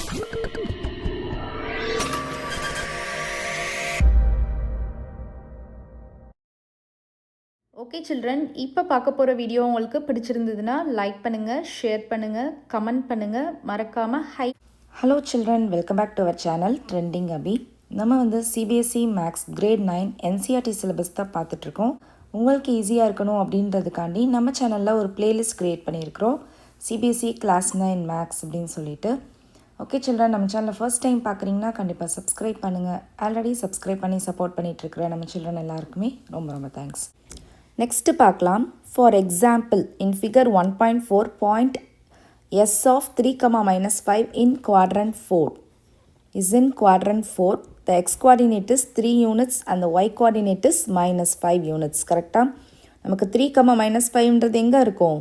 Okay children, இப்போ பார்க்க போகிற வீடியோ உங்களுக்கு பிடிச்சிருந்ததுன்னா லைக் பண்ணுங்கள், ஷேர் பண்ணுங்கள், கமெண்ட் பண்ணுங்கள், மறக்காமல் hello children, welcome back to our channel trending Abhi. நம்ம வந்து CBSE maths grade 9 NCERT syllabus தான் பார்த்துட்ருக்கோம். உங்களுக்கு ஈஸியாக இருக்கணும் அப்படின்றதுக்காண்டி நம்ம சேனலில் ஒரு பிளேலிஸ்ட் க்ரியேட் பண்ணியிருக்கிறோம், CBSE கிளாஸ் 9 மேக்ஸ் அப்படின்னு சொல்லிட்டு. ஓகே சில்ட்ரன், நம்ம சேனலில் ஃபர்ஸ்ட் டைம் பார்க்குறீங்கன்னா கண்டிப்பாக சப்ஸ்கிரைப் பண்ணுங்கள். ஆல்ரெடி சப்ஸ்கிரைப் பண்ணி சப்போர்ட் பண்ணிகிட்ருக்கிற நம்ம சில்ட்ரன் எல்லாருக்குமே ரொம்ப ரொம்ப தேங்க்ஸ். நெக்ஸ்ட்டு பார்க்கலாம். For example, in figure 1.4 point S of 3, -5 in quadrant 4 is in quadrant 4. The x coordinate is 3 units and the y coordinate is -5 units. கரெக்டாக நமக்கு 3, -5ன்றது எங்கே இருக்கும்?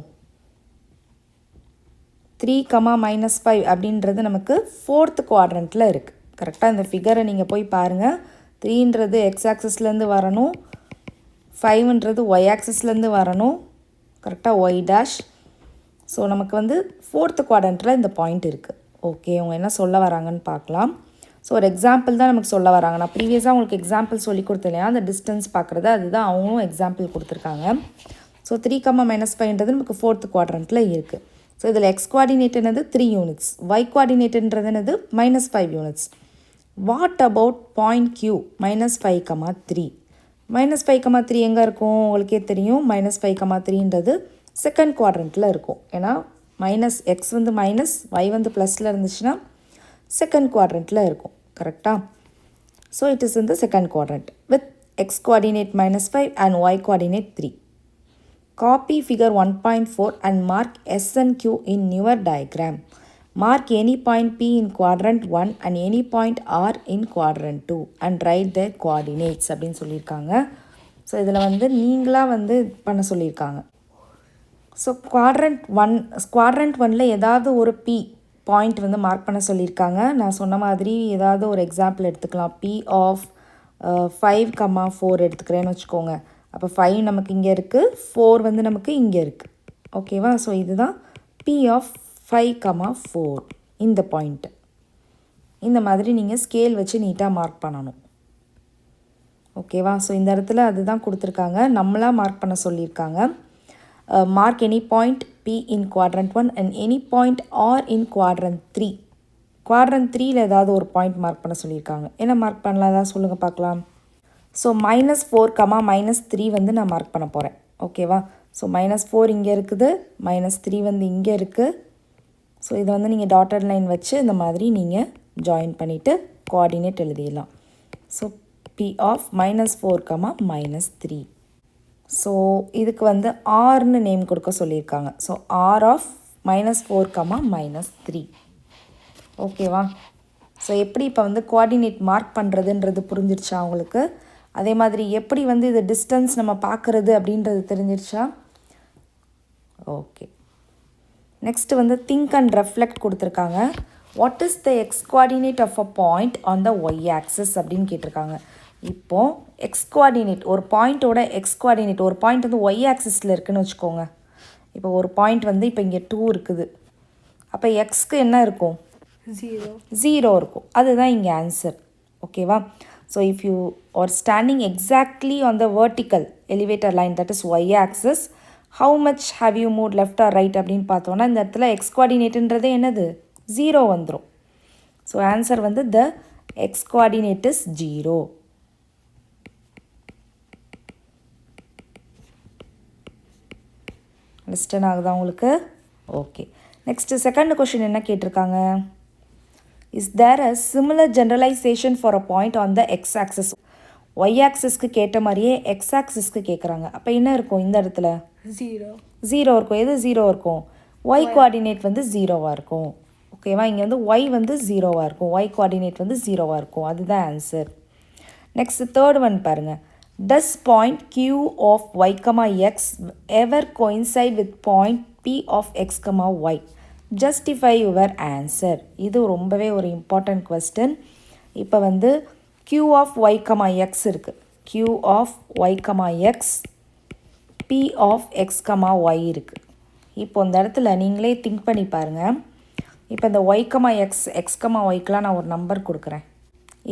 3, -5 அப்படின்றது நமக்கு 4th குவாட்ரண்ட்டில் இருக்குது. கரெக்டாக இந்த ஃபிகரை நீங்கள் போய் பாருங்கள். 3ன்றது எக்ஸ் ஆக்சிஸ்லேருந்து வரணும், 5ன்றது ஒய் ஆக்சிஸ்லேருந்து வரணும், கரெக்டாக ஒய் டேஷ். ஸோ நமக்கு வந்து 4th குவாட்ரண்ட்டில் இந்த பாயிண்ட் இருக்குது. ஓகே, அவங்க என்ன சொல்ல வராங்கன்னு பார்க்கலாம். ஸோ ஒரு எக்ஸாம்பிள் தான் நமக்கு சொல்ல வராங்க. நான் ப்ரீவியஸாக உங்களுக்கு எக்ஸாம்பிள் சொல்லி கொடுத்தேன், அந்த டிஸ்டன்ஸ் பார்க்குறது, அதுதான் அவங்களும் எக்ஸாம்பிள் கொடுத்துருக்காங்க. ஸோ 3, -5ன்றது நமக்கு 4th குவாட்ரண்ட்டில் இருக்குது. ஸோ இதில் எக்ஸ் குவாடினேட்டுனது 3 யூனிட்ஸ், ஒய் குவாடினேட்டுன்றது என்னது -5 units. What about point Q -5, 3? -5, எங்கே இருக்கும்? உங்களுக்கே தெரியும், -5, 3ன்றது செகண்ட் குவாட்ரண்ட்டில் இருக்கும். ஏன்னா எக்ஸ் வந்து மைனஸ், ஒய் வந்து ப்ளஸில் இருந்துச்சுன்னா செகண்ட் குவாட்ரண்ட்டில் இருக்கும். கரெக்டாக? So it is in the second quadrant with x coordinate -5 and y coordinate 3. Copy figure 1.4 and mark S and Q in your diagram. Mark any point P in quadrant 1 and any point R in quadrant 2 and write their coordinates அப்படின்னு சொல்லியிருக்காங்க. So இதில் வந்து நீங்களாக வந்து பண்ண சொல்லியிருக்காங்க. So quadrant 1ல் ஏதாவது ஒரு P பாயிண்ட் வந்து மார்க் பண்ண சொல்லியிருக்காங்க. நான் சொன்ன மாதிரி ஏதாவது ஒரு எக்ஸாம்பிள் எடுத்துக்கலாம். P of 5, 4 எடுத்துக்கிறேன்னு வச்சுக்கோங்க. அப்போ 5 நமக்கு இங்கே இருக்குது, 4 வந்து நமக்கு இங்கே இருக்குது. ஓகேவா? ஸோ இதுதான் P of 5, 4 இந்த பாயிண்ட்டு. இந்த மாதிரி நீங்கள் ஸ்கேல் வச்சு நீட்டாக மார்க் பண்ணணும். ஓகேவா? ஸோ இந்த இடத்துல அதுதான் கொடுத்துருக்காங்க, நம்மளாக மார்க் பண்ண சொல்லியிருக்காங்க. Mark any point P in quadrant 1 and any point R in quadrant 3. Quadrant 3ல் ஏதாவது ஒரு பாயிண்ட் மார்க் பண்ண சொல்லியிருக்காங்க. என்ன மார்க் பண்ணலாம் தான் சொல்லுங்கள் பார்க்கலாம். ஸோ -4, -3 வந்து நான் மார்க் பண்ண போகிறேன். ஓகேவா? ஸோ -4 இங்கே இருக்குது, -3 வந்து இங்கே இருக்குது. ஸோ இதை வந்து நீங்கள் டாட்டட் லைன் வச்சு இந்த மாதிரி நீங்கள் ஜாயின் பண்ணிவிட்டு கோஆர்டினேட் எழுதிடலாம். So P of -4, -3. ஸோ இதுக்கு வந்து ஆர்னு நேம் கொடுக்க சொல்லியிருக்காங்க. So R of -4, -3. ஓகேவா? ஸோ எப்படி இப்போ வந்து கோஆர்டினேட் மார்க் பண்ணுறதுன்றது புரிஞ்சிருச்சா உங்களுக்கு? அதே மாதிரி எப்படி வந்து இது டிஸ்டன்ஸ் நம்ம பார்க்குறது அப்படின்றது தெரிஞ்சிருச்சா? ஓகே. நெக்ஸ்ட்டு வந்து திங்க் அண்ட் ரெஃப்ளெக்ட் கொடுத்துருக்காங்க. What is the x coordinate of a point on the y axis அப்படின்னு கேட்டிருக்காங்க. இப்போது எக்ஸ் கோஆர்டினேட், ஒரு பாயிண்ட்டோட எக்ஸ் கோஆர்டினேட், ஒரு பாயிண்ட் வந்து ஒய் ஆக்சிஸில் இருக்குதுன்னு வச்சுக்கோங்க. இப்போ ஒரு பாயிண்ட் வந்து இப்போ இங்கே 2 இருக்குது. அப்போ எக்ஸ்க்கு என்ன இருக்கும்? 0 இருக்கும். அதுதான் இங்கே ஆன்சர். ஓகேவா? So if you are standing exactly on the vertical elevator line, that is y axis, how much have you moved left or right அப்படின்னு பார்த்தோன்னா இந்த இடத்துல எக்ஸ் கோஆர்டினேட்டுன்றதே என்னது? 0 வந்துடும். ஸோ ஆன்சர் வந்து the x coordinate is 0. Understand ஆகுதா உங்களுக்கு? Okay. Next second question என்ன கேட்டிருக்காங்க? Is there a similar generalization for a point on the x axis. Y ஆக்சிஸ்க்கு கேட்ட மாதிரியே எக்ஸ் ஆக்சிஸ்க்கு கேட்குறாங்க. அப்போ என்ன இருக்கும் இந்த இடத்துல? 0 இருக்கும். எது 0 இருக்கும்? ஒய் கோஆர்டினேட் வந்து 0வாக இருக்கும். ஓகேவா? இங்கே வந்து ஒய் வந்து 0வாக இருக்கும், ஒய் கோஆர்டினேட் வந்து 0வாக இருக்கும். அதுதான் ஆன்சர். நெக்ஸ்ட் தேர்ட் ஒன் பாருங்கள். Does point Q of y, x ever coincide with point P of x, y? Justify your answer. இது ரொம்பவே ஒரு இம்பார்ட்டண்ட் கொஸ்டின். இப்போ வந்து Q of y, x இருக்குது. Q of y, x, P of x, y இருக்குது. இப்போ இந்த இடத்துல நீங்களே திங்க் பண்ணி பாருங்கள். இப்போ இந்த y, x, x, yக்கெலாம் நான் ஒரு நம்பர் கொடுக்குறேன்.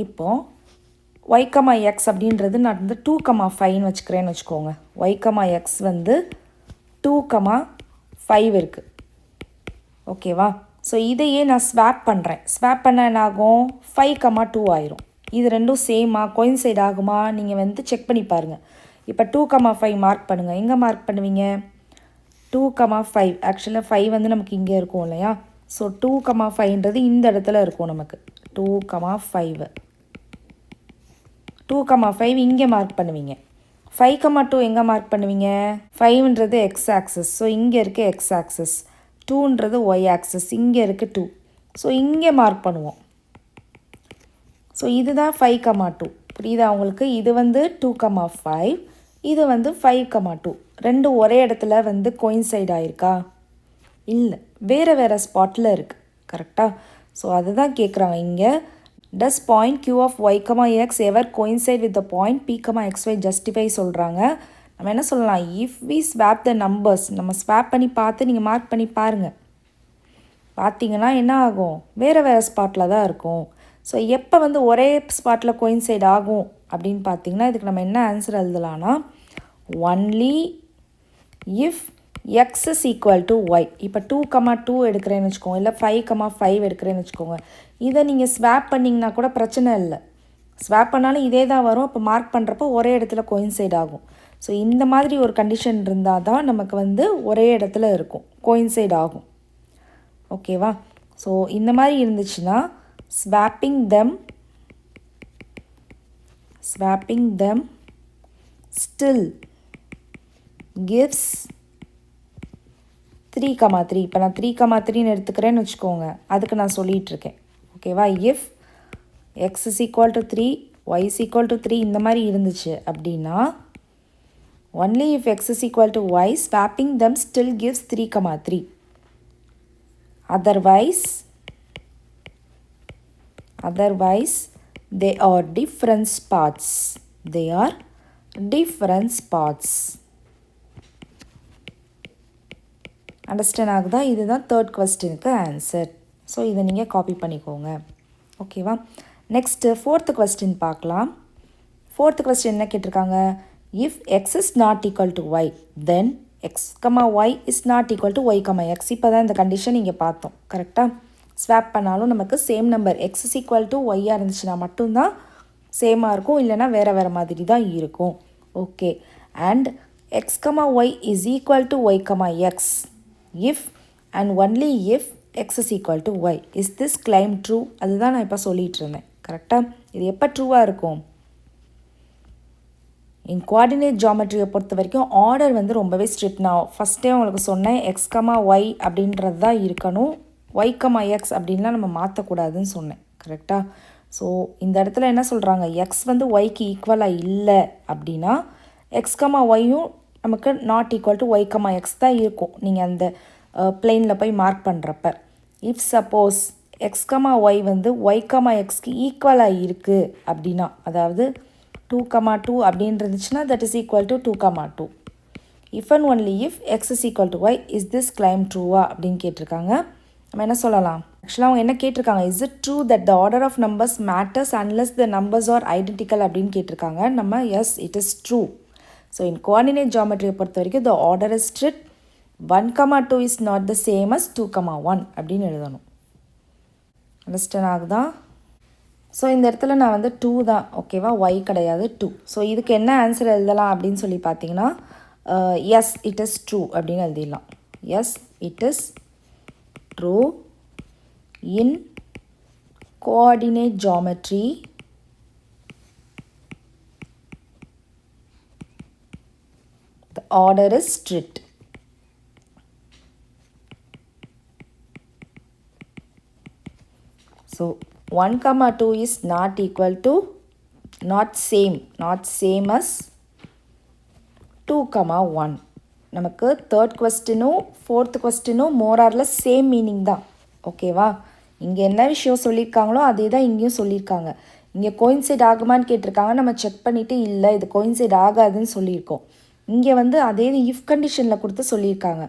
இப்போது y, x அப்படின்றது நான் வந்து 2, 5ன்னு வச்சுக்கிறேன்னு வச்சுக்கோங்க. y, x வந்து 2, 5 இருக்குது. ஓகேவா? ஸோ இதையே நான் ஸ்வாப் பண்ணுறேன். ஸ்வாப் பண்ண என்ன ஆகும்? 5, 2 ஆயிரும். இது ரெண்டும் சேமாக கோயின்சைட் ஆகுமா? நீங்கள் வந்து செக் பண்ணி பாருங்கள். இப்போ 2, 5 மார்க் பண்ணுங்கள். எங்கே மார்க் பண்ணுவீங்க? 2, 5. ஆக்சுவலாக 5 வந்து நமக்கு இங்கே இருக்கும் இல்லையா? ஸோ 2, 5ன்றது இந்த இடத்துல இருக்கும் நமக்கு. 2, 5. 2, 5 இங்கே மார்க் பண்ணுவீங்க. 5, 2 எங்கே மார்க் பண்ணுவீங்க? 5ன்றது எக்ஸ் ஆக்சஸ். ஸோ இங்கே இருக்க எக்ஸ் ஆக்சஸ். 2ன்றது ஒய் ஆக்சஸ். இங்கே இருக்குது 2. ஸோ இங்கே மார்க் பண்ணுவோம். ஸோ இதுதான் 5, 2. புரியுதா உங்களுக்கு? இது வந்து 2, 5. இது வந்து 5, 2. ரெண்டும் ஒரே இடத்துல வந்து கோயின்சைட் ஆயிருக்கா? இல்லை, வேறு வேறு ஸ்பாட்டில் இருக்குது. கரெக்டாக? ஸோ அதுதான் கேட்குறாங்க இங்கே. Does point q of y, x ever coincide with the point p, xy justify சொல்கிறாங்க. நம்ம என்ன சொல்லலாம்? If we swap the numbers, நம்ம ஸ்வாப் பண்ணி பார்த்து நீங்கள் மார்க் பண்ணி பாருங்கள். பார்த்தீங்கன்னா என்ன ஆகும்? வேறு வேறு ஸ்பாட்டில் தான் இருக்கும். ஸோ எப்போ வந்து ஒரே ஸ்பாட்டில் கோயின்சைட் ஆகும் அப்படின்னு பார்த்தீங்கன்னா இதுக்கு நம்ம என்ன ஆன்சர் எழுதலாம்னா only if x is equal to y. இப்போ 2, 2 எடுக்கிறேன்னு வச்சுக்கோங்க, இல்லை 5, 5 எடுக்கிறேன்னு வச்சுக்கோங்க. இதை நீங்கள் ஸ்வாப் பண்ணிங்கன்னா கூட பிரச்சனை இல்லை. ஸ்வாப் பண்ணாலும் இதே தான் வரும். அப்போ மார்க் பண்ணுறப்போ ஒரே இடத்துல கோயின்சைட் ஆகும். ஸோ இந்த மாதிரி ஒரு கண்டிஷன் இருந்தால் தான் நமக்கு வந்து ஒரே இடத்துல இருக்கும், கோயின்சைட் ஆகும். ஓகேவா? ஸோ இந்த மாதிரி இருந்துச்சுன்னா swapping them still gives 3, 3. இப்போ நான் 3, 3ன்னு எடுத்துக்கிறேன்னு வச்சுக்கோங்க. அதுக்கு நான் சொல்லிகிட்ருக்கேன். ஓகேவா? If x is equal to 3, y is equal to 3 இந்த மாதிரி இருந்துச்சு அப்படின்னா only if x is equal to y swapping them still gives 3, 3. Otherwise they are different spots. Understand ஆகுதா? இதுதான் தேர்ட் கொஸ்டினுக்கு ஆன்சர். ஸோ இதை நீங்கள் காப்பி பண்ணிக்கோங்க. ஓகேவா? நெக்ஸ்ட்டு ஃபோர்த்து கொஸ்டின் பார்க்கலாம். ஃபோர்த்து கொஸ்டின் என்ன கேட்டிருக்காங்க? If x is not equal to y then x, y is not equal to y, x. இப்போ தான் இந்த கண்டிஷன் இங்கே பார்த்தோம். கரெக்டாக? ஸ்வாப் பண்ணாலும் நமக்கு same number x is equal to ஒய்யாக இருந்துச்சுன்னா மட்டும்தான் சேமாக இருக்கும், இல்லைனா வேறு வேறு மாதிரி தான் இருக்கும். Okay. And x, y is equal to y, x if and only if x is equal to y. Is this claim true? அதுதான் நான் இப்போ சொல்லிகிட்டு இருந்தேன். கரெக்டாக? இது எப்போ ட்ரூவாக இருக்கும்? இன் கோஆர்டினேட் ஜாமெட்ரியை பொறுத்த வரைக்கும் ஆர்டர் வந்து ரொம்பவே ஸ்ட்ரிக்ட். நான் ஃபஸ்ட்டே உங்களுக்கு சொன்னேன், எக்ஸ், ஒய் அப்படின்றது தான் இருக்கணும், ஒய், எக்ஸ் அப்படின்லாம் நம்ம மாற்றக்கூடாதுன்னு சொன்னேன். கரெக்டாக? ஸோ இந்த இடத்துல என்ன சொல்கிறாங்க? எக்ஸ் வந்து ஒய்க்கு ஈக்குவலாக இல்லை அப்படின்னா எக்ஸ், ஒய்யும் நமக்கு not equal to y, x தான் இருக்கும் நீங்கள் அந்த பிளெயினில் போய் மார்க் பண்ணுறப்ப. இஃப் சப்போஸ் எக்ஸ், ஒய் வந்து ஒய், எக்ஸ்க்கு ஈக்குவலாக இருக்குது அப்படின்னா, அதாவது 2, 2 அப்படின்னு இருந்துச்சுன்னா that is equal to 2, 2. If and only if x is equal to y is this claim ட்ரூவா அப்படின்னு கேட்டிருக்காங்க. நம்ம என்ன சொல்லலாம்? ஆக்சுவலாக அவங்க என்ன கேட்டிருக்காங்க? Is it true that the order of numbers matters unless the numbers are identical அப்படின்னு கேட்டிருக்காங்க. நம்ம yes it is true. So in coordinate ஜாமெட்ரியை பொறுத்த வரைக்கும் the order is strict. 1, 2 is not the same as 2, 1 அப்படின்னு எழுதணும். அண்டர்ஸ்டாண்ட் ஆகுதா? So இந்த இடத்துல நான் வந்து 2 தான். ஓகேவா? ஒய் கிடையாது, 2. ஸோ இதுக்கு என்ன ஆன்சர் எழுதலாம் அப்படின்னு சொல்லி பார்த்தீங்கன்னா எஸ் இட் இஸ் ட்ரூ அப்படின்னு எழுதிடலாம். S it is true in coordinate geometry the order is strict. So 1, 2 is not equal to not same as 2, 1. நமக்கு தேர்ட் கொஸ்டினும் ஃபோர்த் கொஸ்டினும் more or less same meaning தான். ஓகேவா? இங்கே என்ன விஷயம் சொல்லியிருக்காங்களோ அதே தான் இங்கேயும் சொல்லியிருக்காங்க. இங்கே கோயின்சைட் ஆகுமான்னு கேட்டிருக்காங்க. நம்ம செக் பண்ணிவிட்டு இல்லை இது கோயின்சைட் ஆகாதுன்னு சொல்லியிருக்கோம். இங்கே வந்து அதே இஃப் கண்டிஷனில் கொடுத்து சொல்லியிருக்காங்க.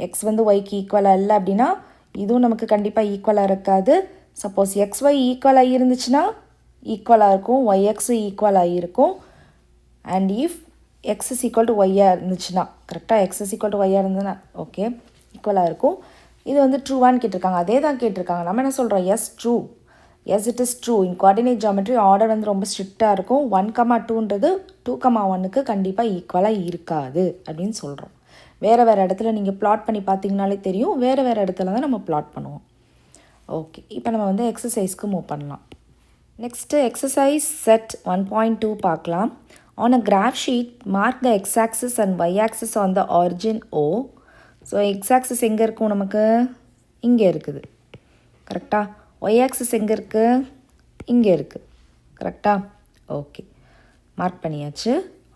எக்ஸ் வந்து ஒய்க்கு ஈக்குவலாக இல்லை அப்படின்னா இதுவும் நமக்கு கண்டிப்பாக ஈக்குவலாக இருக்காது. சப்போஸ் XY ஈக்குவலாக இருந்துச்சுன்னா ஈக்குவலாக இருக்கும், YX ஈக்குவலாக இருக்கும். And if X is equal to Yயாக இருந்துச்சுன்னா, கரெக்டாக X is equal to Yயாக இருந்ததுன்னா ஓகே ஈக்குவலாக இருக்கும். இது வந்து ட்ரூவான்னு கேட்டிருக்காங்க, அதே தான் கேட்டிருக்காங்க. நம்ம என்ன சொல்கிறோம், yes true, S it is true. In coordinate geometry order வந்து ரொம்ப ஸ்ட்ரிக்டாக இருக்கும். 1,2ன்றது 2,1க்கு கண்டிப்பாக ஈக்குவலாக இருக்காது அப்படின்னு சொல்கிறோம். வேறு வேறு இடத்துல நீங்கள் பிளாட் பண்ணி பார்த்தீங்கனாலே தெரியும், வேறு வேறு இடத்துல தான் நம்ம பிளாட் பண்ணுவோம். ஓகே, இப்போ நம்ம வந்து எக்ஸசைஸ்க்கு மூவ் பண்ணலாம். நெக்ஸ்ட்டு எக்ஸசைஸ் செட் 1.2 பார்க்கலாம். On a graph sheet mark the x-axis and y-axis on the origin O. So x-axis எங்கே இருக்கும், நமக்கு இங்கே இருக்குது கரெக்டாக. y-axis எங்கே இருக்குது, இங்கே இருக்குது கரெக்டாக. ஓகே, மார்க் பண்ணியாச்சு.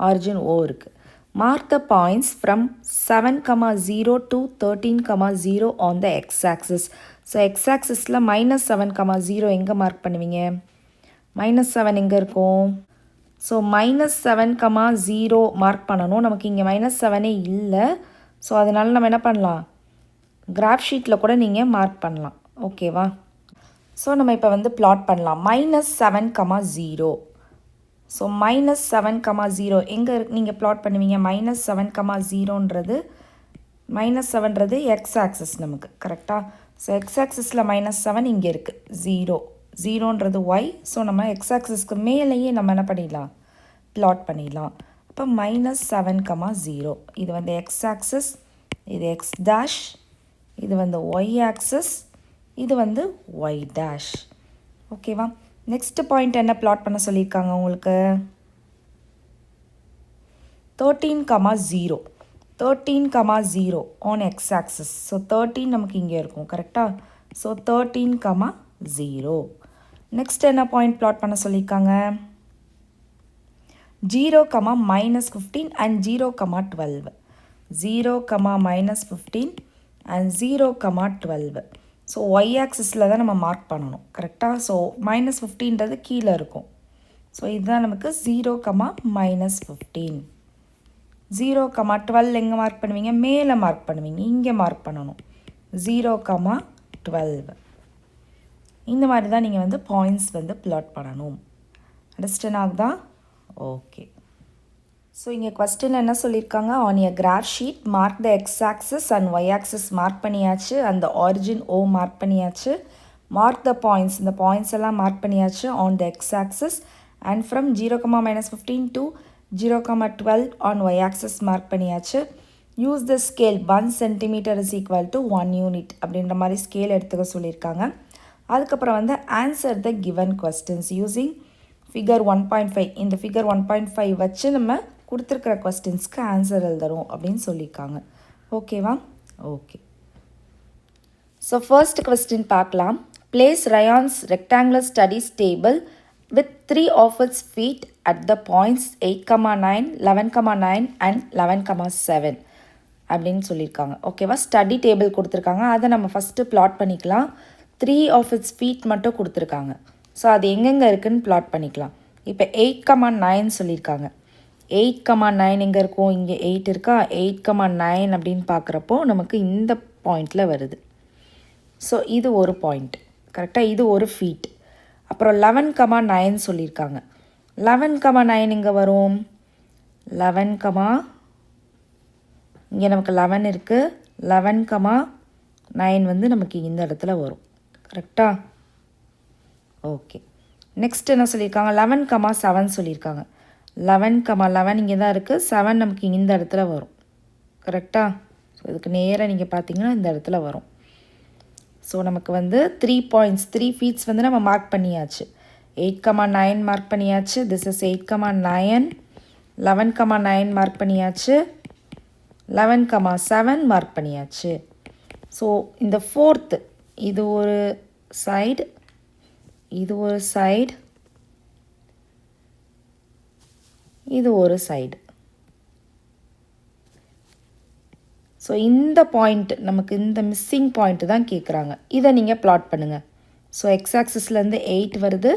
ஆரிஜின் O இருக்குது. Mark the points from 7,0 to 13,0 on the x-axis. So x-axisல -7,0 எங்கே மார்க் பண்ணுவீங்க, -7 எங்கே இருக்கும். ஸோ -7,0 மார்க் பண்ணணும். நமக்கு இங்கே -7 இல்லை. ஸோ அதனால நம்ம என்ன பண்ணலாம், கிராஃப் ஷீட்டில் கூட நீங்கள் மார்க் பண்ணலாம். ஓகேவா. ஸோ நம்ம இப்போ வந்து பிளாட் பண்ணலாம். -7,0. ஸோ -7,0 எங்கே இருக்கு நீங்கள் பிளாட் பண்ணுவீங்க. -7,0ன்றது -7ன்றது எக்ஸ் ஆக்சிஸ் நமக்கு கரெக்டாக. ஸோ எக்ஸ் ஆக்சிஸில் -7 இங்கே இருக்குது, 0ன்றது ஒய். ஸோ நம்ம எக்ஸ் ஆக்சிஸ்க்கு மேலேயே நம்ம என்ன பண்ணிடலாம், பிளாட் பண்ணிடலாம். அப்போ -7,0 இது வந்து எக்ஸ் ஆக்சிஸ், இது எக்ஸ் டேஷ், இது வந்து ஒய் ஆக்சிஸ், இது வந்து ஒய் டேஷ். ஓகேவா. நெக்ஸ்ட் பாயிண்ட் என்ன பிளாட் பண்ண சொல்லியிருக்காங்க உங்களுக்கு, 13,0 13,0 ஆன் எக்ஸ் ஆக்சிஸ். ஸோ 13 நமக்கு இங்கே இருக்கும் கரெக்டாக. ஸோ 13,0. நெக்ஸ்ட் என்ன பாயிண்ட் பிளாட் பண்ண சொல்லியிருக்காங்க, 0, -15 அண்ட் 0,12. 0, -15 அண்ட் 0,12. ஸோ ஒய் ஆக்சிஸில் தான் நம்ம மார்க் பண்ணணும் கரெக்டாக. ஸோ -15ன்றது கீழே இருக்கும். ஸோ இதுதான் நமக்கு 0, -15. 0,12 எங்கே மார்க் பண்ணுவீங்க, மேலே மார்க் பண்ணுவீங்க, இங்கே மார்க் பண்ணணும். 0,12 இந்த மாதிரி தான் நீங்கள் வந்து பாயிண்ட்ஸ் வந்து பிளாட் பண்ணணும். அண்டர்ஸ்டாண்ட் ஆகுதா. ஓகே. ஸோ இங்கே கொஸ்டினில் என்ன சொல்லியிருக்காங்க, on a graph sheet mark the x axis and y axis mark பண்ணியாச்சு, அந்த ஆரிஜின் O மார்க் பண்ணியாச்சு. மார்க் த பாயிண்ட்ஸ், இந்த பாயிண்ட்ஸ் எல்லாம் மார்க் பண்ணியாச்சு on the x axis. And from 0, -15 to 0,12 on y axis mark பண்ணியாச்சு. Use the scale 1 centimeter is equal to 1 unit அப்படின்ற மாதிரி scale எடுத்துக்க சொல்லியிருக்காங்க. அதுக்கப்புறம் வந்து answer the given questions using figure 1.5. இந்த ஃபிகர் 1.5 வச்சு நம்ம கொடுத்துருக்கிற கொஸ்டின்ஸ்க்கு ஆன்சர் எழுதுறோம் அப்படின்னு சொல்லியிருக்காங்க. ஓகேவா. ஓகே. ஸோ ஃபர்ஸ்ட் கொஸ்டின் பார்க்கலாம். Place Ryan's rectangular studies table with 3 of its feet at the points 8,9, 11,9 and 11,7 அப்படின்னு சொல்லியிருக்காங்க. ஓகேவா. ஸ்டடி டேபிள் கொடுத்துருக்காங்க, அதை நம்ம ஃபஸ்ட்டு பிளாட் பண்ணிக்கலாம். 3 of its feet மட்டும் கொடுத்துருக்காங்க. ஸோ அது எங்கெங்கே இருக்குதுன்னு பிளாட் பண்ணிக்கலாம். இப்போ 8,9 சொல்லியிருக்காங்க. 8,9 எங்கே இருக்கும், இங்கே 8 இருக்கா. 8,9 அப்படின்னு பார்க்குறப்போ நமக்கு இந்த பாயிண்டில் வருது. ஸோ இது ஒரு பாயிண்ட் கரெக்டாக, இது ஒரு ஃபீட். அப்புறம் 11,9 சொல்லியிருக்காங்க. 11,9 இங்கே வரும். 11, இங்கே நமக்கு 11 இருக்குது. 11,9 வந்து நமக்கு இந்த இடத்துல வரும் கரெக்டாக. ஓகே. நெக்ஸ்ட் என்ன சொல்லியிருக்காங்க, 11,7 சொல்லியிருக்காங்க. 11,11 இங்கே தான் இருக்குது. 7 நமக்கு இந்த இடத்துல வரும் கரெக்டாக. ஸோ இதுக்கு நேராக நீங்கள் பார்த்தீங்கன்னா இந்த இடத்துல வரும். ஸோ நமக்கு வந்து 3 பாயிண்ட்ஸ் 3 ஃபீட்ஸ் வந்து நம்ம மார்க் பண்ணியாச்சு. 8,9 மார்க் பண்ணியாச்சு. This is 8,9. 11,9 மார்க் பண்ணியாச்சு. 11,7 மார்க் பண்ணியாச்சு. ஸோ இந்த ஃபோர்த்து, இது ஒரு சைடு, இது ஒரு சைடு, இது ஒரு சைடு. ஸோ இந்த பாயிண்ட் நமக்கு இந்த மிஸ்ஸிங் பாயிண்ட்டு தான் கேட்குறாங்க. இதை நீங்கள் பிளாட் பண்ணுங்கள். ஸோ எக்ஸ் ஆக்சிஸ்லேருந்து 8 வருது,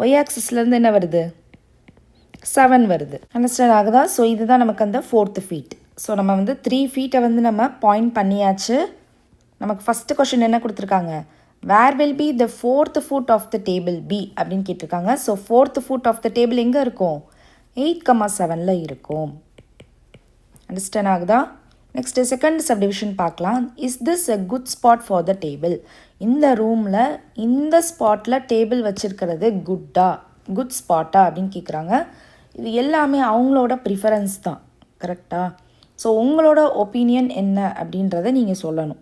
ஒய் ஆக்சிஸ்லேருந்து என்ன வருது, 7 வருது. அண்டர்ஸ்டாண்ட் ஆகுதா. ஸோ இதுதான் நமக்கு அந்த 4th ஃபீட். ஸோ நம்ம வந்து 3 ஃபீட்டை வந்து நம்ம பாயிண்ட் பண்ணியாச்சு. நமக்கு ஃபஸ்ட்டு கொஷின் என்ன கொடுத்துருக்காங்க, where will be the 4th foot of the table be அப்படின்னு கேட்டிருக்காங்க. So 4th foot of the table எங்கே இருக்கும், 8,7 இருக்கும். அண்டர்ஸ்டாண்ட் ஆகுதா? நெக்ஸ்ட்டு செகண்ட் சப்டிவிஷன் பார்க்கலாம். Is this a good spot for the table, இந்த ரூமில் இந்த ஸ்பாட்டில் டேபிள் வச்சுருக்கிறது குட் ஸ்பாட்டா அப்படின்னு கேட்குறாங்க. இது எல்லாமே அவங்களோட ப்ரிஃபரன்ஸ் தான், கரெக்டாக? ஸோ உங்களோட ஒப்பீனியன் என்ன அப்படின்றத நீங்கள் சொல்லணும்.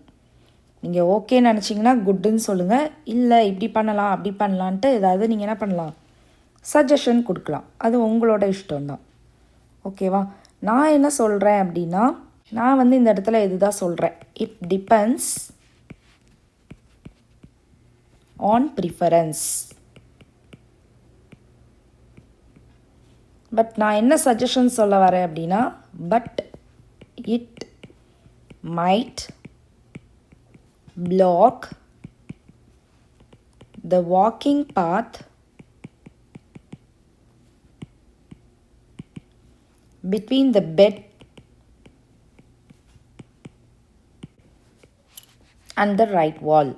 நீங்கள் ஓகேன்னு நினச்சிங்கன்னா குட்டுன்னு சொல்லுங்கள், இல்லை இப்படி பண்ணலாம் அப்படி பண்ணலான்ட்டு ஏதாவது நீங்கள் என்ன பண்ணலாம், சஜஷன் கொடுக்கலாம். அது உங்களோட இஷ்டம்தான், ஓகேவா? நான் என்ன சொல்கிறேன் அப்படின்னா, நான் வந்து இந்த இடத்துல இதுதான் சொல்கிறேன், it depends on preference. But நான் என்ன சஜஷன் சொல்ல வரேன் அப்படின்னா, but it might block the walking path between the bed and the right wall.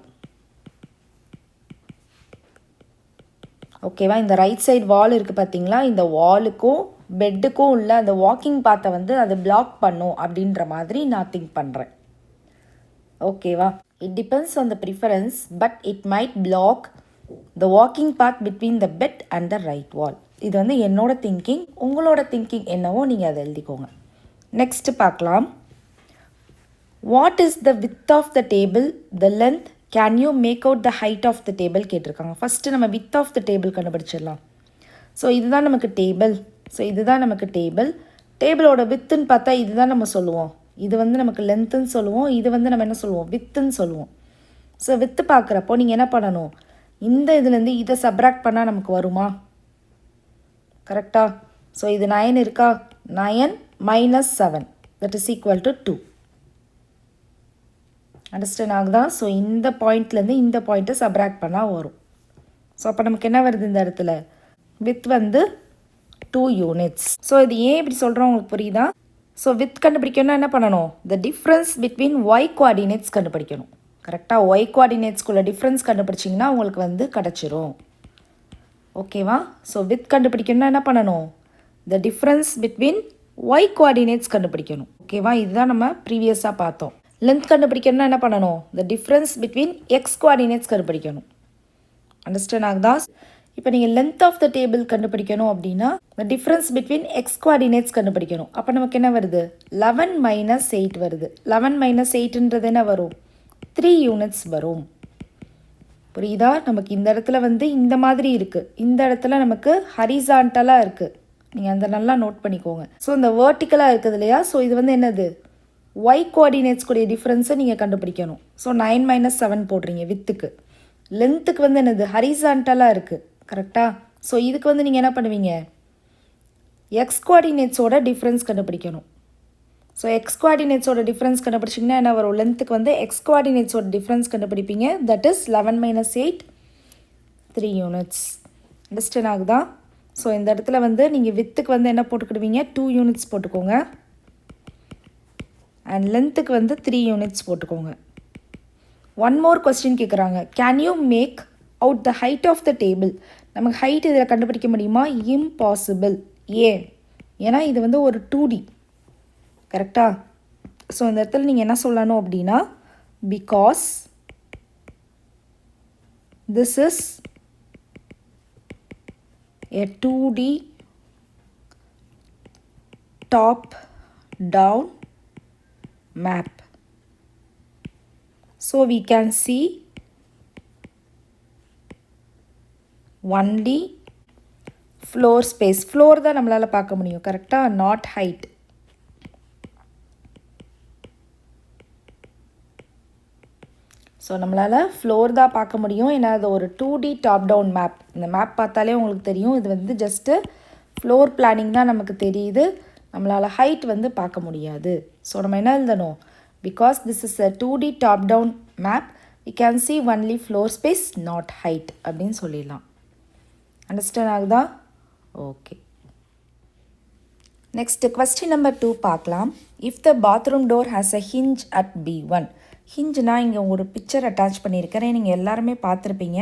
ஓகேவா? இந்த ரைட் சைடு வால் இருக்குது பார்த்தீங்களா, இந்த வாலுக்கும் பெட்டுக்கும் உள்ள அந்த வாக்கிங் பாத்தை வந்து அது பிளாக் பண்ணும் அப்படின்ற மாதிரி நான் திங்க் பண்ணுறேன், ஓகேவா? It depends on the preference but it might block the walking path between the bed and the right wall. இது வந்து என்னோட திங்கிங். உங்களோட திங்கிங் என்னவோ நீங்கள் அதை எழுதிக்கோங்க. நெக்ஸ்ட்டு பார்க்கலாம். What is the width of the table, the length, can you make out the height of the table கேட்டிருக்காங்க. ஃபஸ்ட்டு நம்ம வித் ஆஃப் த டேபிள் கண்டுபிடிச்சிடலாம். ஸோ இதுதான் நமக்கு டேபிள். ஸோ இதுதான் நமக்கு டேபிள். டேபிளோட வித்துன்னு பார்த்தா இதுதான் நம்ம சொல்லுவோம், இது வந்து நமக்கு லென்த்துன்னு சொல்லுவோம், இது வந்து நம்ம என்ன சொல்லுவோம், வித்துன்னு சொல்லுவோம். ஸோ வித்து பார்க்குறப்போ நீங்கள் என்ன பண்ணணும், இந்த இதுலேருந்து இதை சப்ராக்ட் பண்ணால் நமக்கு வருமா, கரெக்டாக? ஸோ இது 9 இருக்கா, 9 - 7 that is equal to 2. Understand ஆகுதா? ஸோ இந்த பாயிண்ட்லேருந்து இந்த பாயிண்ட்டை சப்ராக்ட் பண்ணால் வரும். ஸோ அப்போ நமக்கு என்ன வருது இந்த இடத்துல, வித் வந்து 2 யூனிட்ஸ். ஸோ இது ஏன் இப்படி சொல்கிறோம் உங்களுக்கு புரியுதா? ஸோ வித் கண்டுபிடிக்கணும்னா என்ன பண்ணணும், the difference between y coordinates கண்டுபிடிக்கணும், கரெக்டாக? ஒய் கோஆர்டினேட்ஸ்குள்ள டிஃப்ரென்ஸ் கண்டுபிடிச்சிங்கன்னா உங்களுக்கு வந்து கிடச்சிரும், ஓகேவா? ஸோ வித் கண்டுபிடிக்கணும்னா என்ன பண்ணணும், the difference between y coordinates கண்டுபிடிக்கணும், ஓகேவா? இதுதான் நம்ம ப்ரீவியஸாக பார்த்தோம். லென்த் கண்டுபிடிக்கணும்னா என்ன பண்ணணும், the difference between X coordinates கண்டுபிடிக்கணும். அண்டர்ஸ்டாண்ட் ஆகுதா? இப்போ நீங்கள் லென்த் ஆஃப் த டேபிள் கண்டுபிடிக்கணும் அப்படின்னா த டிஃப்ரென்ஸ் பிட்வீன் எக்ஸ் கோஆர்டினேட்ஸ் கண்டுபிடிக்கணும். அப்போ நமக்கு என்ன வருது, 11 - 8 வருது. 11 - 8ன்றது என்ன வரும், 3 யூனிட்ஸ் வரும். புரியுதா? நமக்கு இந்த இடத்துல வந்து இந்த மாதிரி இருக்குது, இந்த இடத்துல நமக்கு ஹரிசான்டலாக இருக்குது. நீங்கள் அந்த நல்லா நோட் பண்ணிக்கோங்க. ஸோ இந்த வேர்ட்டிக்கலாக இருக்குது இல்லையா, ஸோ இது வந்து என்னது, ஒய் கோஆர்டினேட்ஸ் கூடிய டிஃப்ரென்ஸை நீங்கள் கண்டுபிடிக்கணும். ஸோ 9 - 7 போடுறீங்க வித்துக்கு. லென்த்துக்கு வந்து என்னது, ஹரிசான்டலாக இருக்குது, கரெக்டாக? ஸோ இதுக்கு வந்து நீங்கள் என்ன பண்ணுவீங்க, எக்ஸ் கோஆர்டினேட்ஸோட டிஃப்ரென்ஸ் கண்டுபிடிக்கணும். ஸோ எக்ஸ் கோஆர்டினேட்ஸோட டிஃப்ரென்ஸ் கண்டுபிடிச்சிங்கன்னா என்ன வரும், லென்த்துக்கு வந்து எக்ஸ் கோஆர்டினேட்ஸோட டிஃப்ரென்ஸ் கண்டுபிடிப்பீங்க, தட் இஸ் 11 - 8 3 யூனிட்ஸ். அண்டர்ஸ்டாண்ட் ஆகுதா? ஸோ இந்த இடத்துல வந்து நீங்கள் வித்துக்கு வந்து என்ன போட்டுக்கிடுவீங்க, 2 யூனிட்ஸ் போட்டுக்கோங்க, அண்ட் லென்த்துக்கு வந்து 3 யூனிட்ஸ் போட்டுக்கோங்க. ஒன் மோர் கொஸ்டின் கேட்குறாங்க, can you make out the height of the table. நமக்கு ஹைட் இதில் கண்டுபிடிக்க முடியுமா, இம்பாசிபிள். ஏன், ஏன்னா இது வந்து ஒரு 2D, கரெக்டாக? ஸோ இந்த இடத்துல நீங்கள் என்ன சொல்லணும் அப்படின்னா, because this is a 2D top down map. So we can see only floor space. Floor தான் நம்மளால் பார்க்க முடியும், கரெக்டாக? not height. ஸோ நம்மளால் ஃப்ளோர் தான் பார்க்க முடியும், ஏன்னா அது ஒரு 2D டாப் டவுன் மேப். இந்த மேப் பார்த்தாலே உங்களுக்கு தெரியும், இது வந்து ஜஸ்ட்டு ஃப்ளோர் பிளானிங் தான் நமக்கு தெரியுது, நம்மளால் ஹைட் வந்து பார்க்க முடியாது. ஸோ நம்ம என்ன எழுதணும், because this is a 2D top down map, we can see only floor space not height அப்படின்னு சொல்லிடலாம். அண்டர்ஸ்டாண்ட் ஆகுதா? ஓகே. நெக்ஸ்ட் கொஸ்டின் நம்பர் 2 பார்க்கலாம். If the bathroom door has a hinge at B1, ஹிஞ்சுனா இங்கே ஒரு picture attach பண்ணியிருக்கிறேன், நீங்கள் எல்லாருமே பார்த்துருப்பீங்க,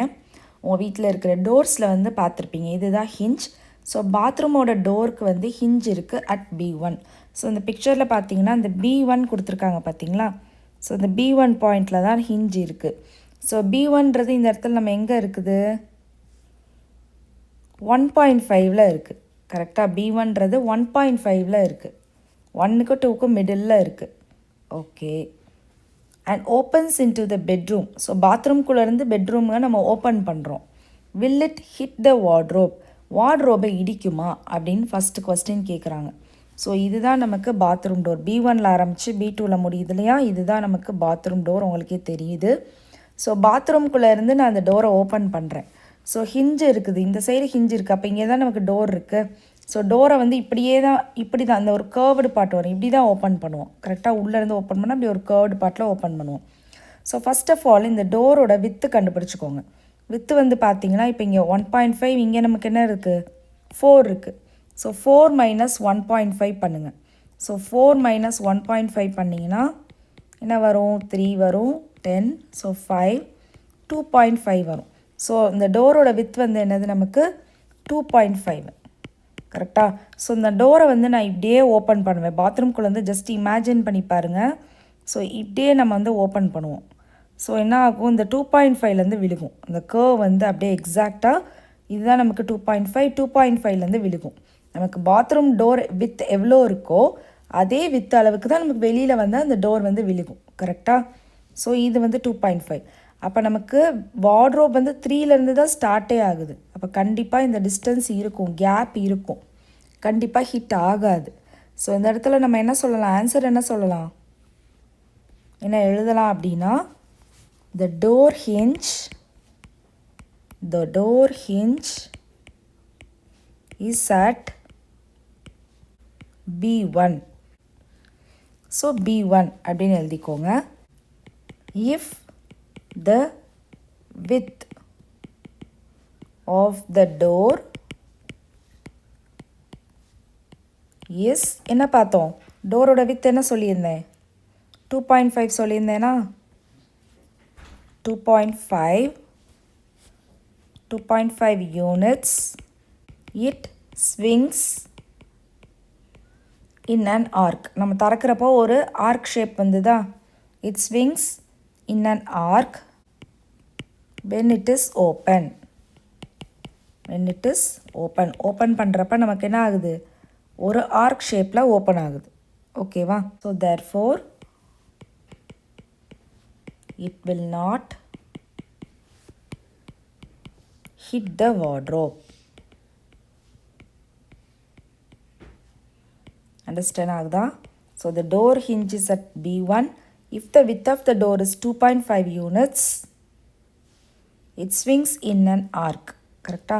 உங்கள் வீட்டில் இருக்கிற டோர்ஸில் வந்து பார்த்துருப்பீங்க. இதுதான் ஹிஞ்ச். ஸோ பாத்ரூமோட டோருக்கு வந்து ஹிஞ்ச் இருக்குது அட் B1. ஸோ இந்த பிக்சரில் பார்த்தீங்கன்னா இந்த B1 கொடுத்துருக்காங்க பார்த்தீங்களா. ஸோ இந்த B1 பாயிண்டில் தான் ஹிஞ்ச் இருக்குது. ஸோ B1ன்றது இந்த இடத்துல நம்ம எங்கே இருக்குது, 1.5ல் இருக்குது. கரெக்டாக B1ன்றது 1.5ல் இருக்குது, 1க்கு 2க்கும் மிடில் இருக்குது. Okay. And opens into the bedroom. So பாத்ரூம்குள்ளேருந்து பெட்ரூமை நம்ம ஓப்பன் பண்ணுறோம். Will it hit the wardrobe? வார்ட்ரோபை இடிக்குமா அப்படின்னு ஃபஸ்ட்டு கொஸ்டின் கேட்குறாங்க. ஸோ இதுதான் நமக்கு பாத்ரூம் டோர். B1ல் ஆரம்பித்து B2ல் முடியுது இல்லையா, இதுதான் நமக்கு பாத்ரூம் டோர், உங்களுக்கே தெரியுது. ஸோ பாத்ரூம்குள்ளேருந்து நான் அந்த டோரை ஓப்பன் பண்ணுறேன். ஸோ ஹிஞ்சு இருக்குது, இந்த சைடு ஹிஞ்சு இருக்குது, அப்போ இங்கே தான் நமக்கு டோர் இருக்குது. ஸோ டோரை வந்து இப்படி தான் அந்த ஒரு கேர்வ்டு பார்ட் வரும், இப்படி தான் ஓப்பன் பண்ணுவோம். கரெக்டாக உள்ளேருந்து ஓப்பன் பண்ணால் அப்படி ஒரு கேர்வ்டு பார்ட்டில் ஓப்பன் பண்ணுவோம். ஸோ ஃபஸ்ட் ஆஃப் ஆல் இந்த டோரோட வித்து கண்டுபிடிச்சிக்கோங்க. வித்து வந்து பார்த்தீங்கன்னா இப்போ இங்கே 1.5, இங்கே நமக்கு என்ன இருக்குது, 4 இருக்குது. ஸோ 4 மைனஸ் 1.5 பண்ணுங்கள். ஸோ 4 மைனஸ் 1.5 பண்ணிங்கன்னா என்ன வரும், 3 வரும், 10, ஸோ 5, 2.5 வரும். ஸோ இந்த டோரோட வித் வந்து என்னது நமக்கு 2.5. கரெக்டாக. ஸோ இந்த டோரை வந்து நான் இப்படியே ஓப்பன் பண்ணுவேன். பாத்ரூம்குள்ளே வந்து ஜஸ்ட் இமேஜின் பண்ணி பாருங்கள். ஸோ இப்படியே நம்ம வந்து ஓப்பன் பண்ணுவோம். ஸோ என்ன ஆகும், இந்த 2.5லேருந்து விழுகும். இந்த கர்வ் வந்து அப்படியே எக்ஸாக்டாக இதுதான் நமக்கு 2.5, 2.5லேருந்து விழுகும். நமக்கு பாத்ரூம் டோர் வித் எவ்வளோ இருக்கோ அதே வித் அளவுக்கு தான் நமக்கு வெளியில் வந்து அந்த டோர் வந்து விழுகும். கரெக்டாக. ஸோ இது வந்து 2.5. அப்போ நமக்கு வார்ட்ரோப் வந்து 3லேருந்து தான் ஸ்டார்ட்டே ஆகுது. அப்போ கண்டிப்பாக இந்த டிஸ்டன்ஸ் இருக்கும், கேப் இருக்கும், கண்டிப்பாக ஹிட் ஆகாது. ஸோ இந்த இடத்துல நம்ம என்ன சொல்லலாம், ஆன்சர் என்ன சொல்லலாம், என்ன எழுதலாம் அப்படின்னா, the door hinge is at B1. So B1 அப்படின்னு எழுதிக்கோங்க. if the width of the door is, என்ன பார்த்தோம், டோரோட வித் என்ன சொல்லியிருந்தேன், 2.5 சொல்லியிருந்தேனா, 2.5 units, it swings in an arc. நம்ம திறக்கிறப்போ ஒரு ஆர்க் ஷேப் வந்துதா, it swings in an arc when it is open. Open பண்ணுறப்ப நமக்கு என்ன ஆகுது, ஒரு ஆர்க் ஷேப்பில் ஓப்பன் ஆகுது. ஓகேவா. So therefore it will not hit the wardrobe. Understand ஆகுதா. So the door hinges at B1. If the width of the door is 2.5 units, it swings in an arc. Correct?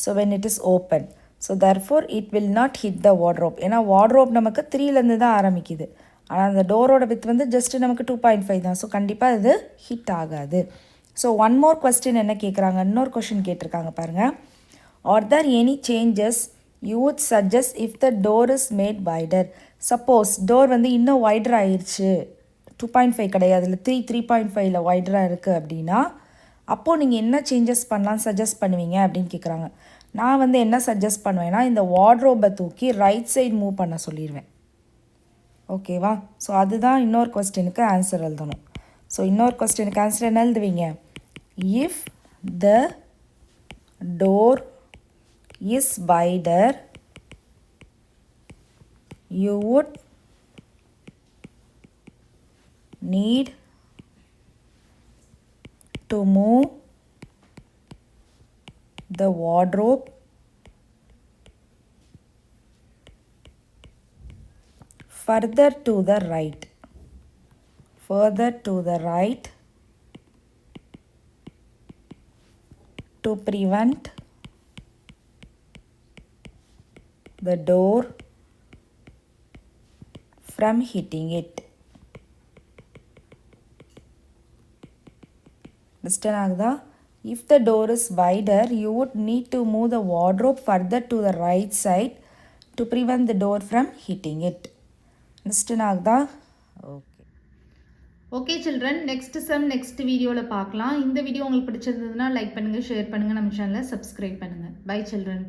So when it is open, so therefore it will not hit the wardrobe. ஏன்னா wardrobe நமக்கு 3லேருந்து தான் ஆரம்பிக்குது, ஆனால் அந்த டோரோட with வந்து just நமக்கு 2.5 தான். So கண்டிப்பாக இது ஹிட் ஆகாது. ஸோ ஒன் மோர் கொஸ்டின் என்ன கேட்குறாங்க, இன்னொரு கொஸ்டின் கேட்டிருக்காங்க பாருங்கள். Are there any changes you would suggest if the door is made wider? Suppose door வந்து இன்னும் வைடர் ஆயிடுச்சு, 2.5 கிடையாது, இல்லை 3.5ல் வைடராக இருக்குது அப்படின்னா, அப்போது நீங்கள் என்ன சேஞ்சஸ் பண்ணலாம் சஜஸ்ட் பண்ணுவீங்க அப்படின்னு கேட்குறாங்க. நான் வந்து என்ன சஜஸ்ட் பண்ணுவேன்னா, இந்த வார்ட்ரோபை தூக்கி ரைட் சைடு மூவ் பண்ண சொல்லிடுவேன். ஓகேவா. ஸோ அதுதான் இன்னொரு கொஸ்டினுக்கு ஆன்சர் எழுதணும். ஸோ இன்னொரு கொஸ்டினுக்கு ஆன்சர் என்ன எழுதுவீங்க, if the door is wider you would need to move the wardrobe further to the right to prevent the door from hitting it. Understand ஆகுதா. If the door is wider, you would need to move the wardrobe further to the right side to prevent the door from hitting it. Understand ஆகுதா. Okay. Okay children, next sum next வீடியோவில் பார்க்கலாம். இந்த video உங்களுக்கு பிடிச்சிருந்ததுன்னா like பண்ணுங்கள், share பண்ணுங்கள், நம்ம சேனலை சப்ஸ்கிரைப் பண்ணுங்கள். Bye children.